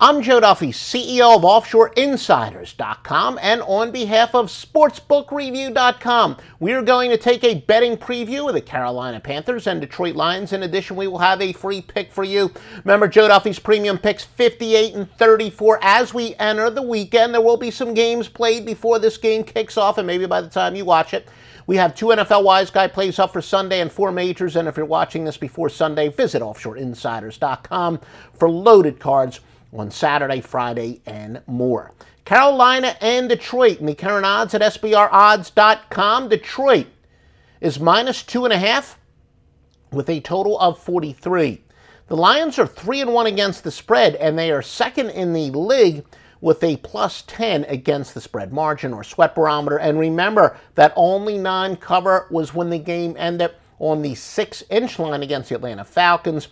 I'm Joe Duffy, CEO of OffshoreInsiders.com, and on behalf of SportsbookReview.com, we are going to take a betting preview of the Carolina Panthers and Detroit Lions. In addition, we will have a free pick for you. Remember, Joe Duffy's premium picks 58 and 34 as we enter the weekend. There will be some games played before this game kicks off, and maybe by the time you watch it. We have 2 NFL Wise Guy plays up for Sunday and 4 majors, and if you're watching this before Sunday, visit OffshoreInsiders.com for loaded cards on Saturday, Friday, and more. Carolina and Detroit in the current odds at SBRodds.com. Detroit is minus 2.5 with a total of 43. The Lions are 3-1 against the spread, and they are second in the league with a plus 10 against the spread margin or sweat barometer. And remember that only non-cover was when the game ended on the 6-inch line against the Atlanta Falcons.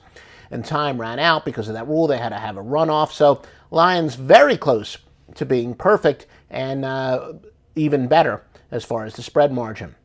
And time ran out because of that rule. They had to have a runoff. So Lions very close to being perfect and even better as far as the spread margin.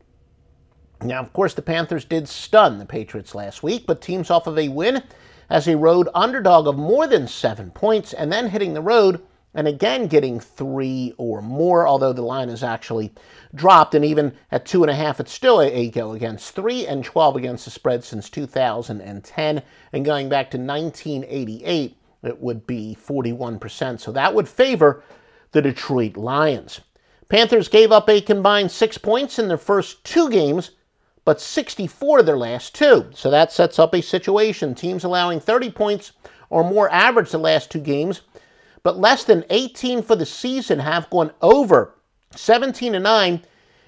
Now, of course, the Panthers did stun the Patriots last week, but teams off of a win as a road underdog of more than 7 points and then hitting the road and again getting 3 or more, although the line is actually dropped. And even at 2.5, it's still a go against 3 and 12 against the spread since 2010. And going back to 1988, it would be 41%. So that would favor the Detroit Lions. Panthers gave up a combined 6 points in their first 2 games, but 64 of their last 2. So that sets up a situation. Teams allowing 30 points or more average the last 2 games, but less than 18 for the season have gone over 17-9,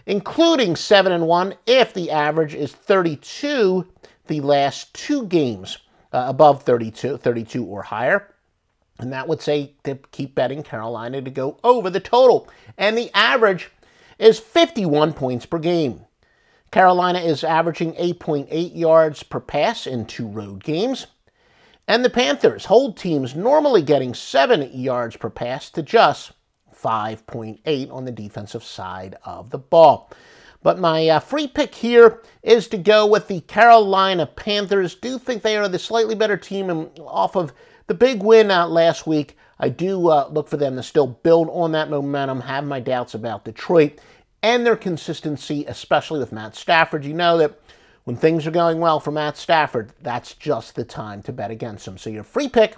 including 7-1 if the average is 32 the last 2 games, above 32 or higher. And that would say to keep betting Carolina to go over the total. And the average is 51 points per game. Carolina is averaging 8.8 yards per pass in 2 road games. And the Panthers hold teams normally getting 7 yards per pass to just 5.8 on the defensive side of the ball. But my free pick here is to go with the Carolina Panthers. Do think they are the slightly better team, and off of the big win last week, I do look for them to still build on that momentum. Have my doubts about Detroit and their consistency, especially with Matt Stafford. You know that when things are going well for Matt Stafford, that's just the time to bet against him. So your free pick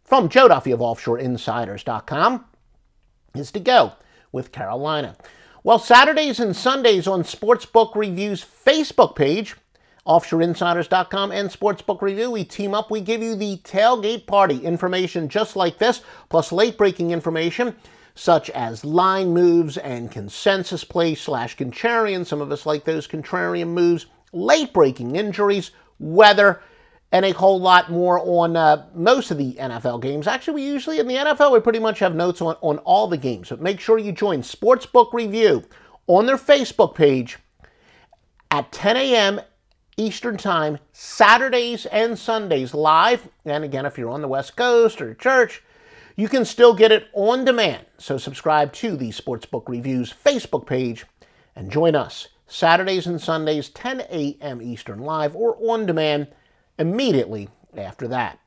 from Joe Duffy of OffshoreInsiders.com is to go with Carolina. Well, Saturdays and Sundays on Sportsbook Review's Facebook page, OffshoreInsiders.com and Sportsbook Review, we team up. We give you the tailgate party information just like this, plus late-breaking information such as line moves and consensus play / contrarian. Some of us like those contrarian moves. Late-breaking injuries, weather, and a whole lot more on most of the NFL games. Actually, we usually, in the NFL, we pretty much have notes on all the games. But make sure you join Sportsbook Review on their Facebook page at 10 a.m. Eastern Time, Saturdays and Sundays, live. And again, if you're on the West Coast or church, you can still get it on demand. So subscribe to the Sportsbook Review's Facebook page and join us Saturdays and Sundays, 10 a.m. Eastern live or on demand immediately after that.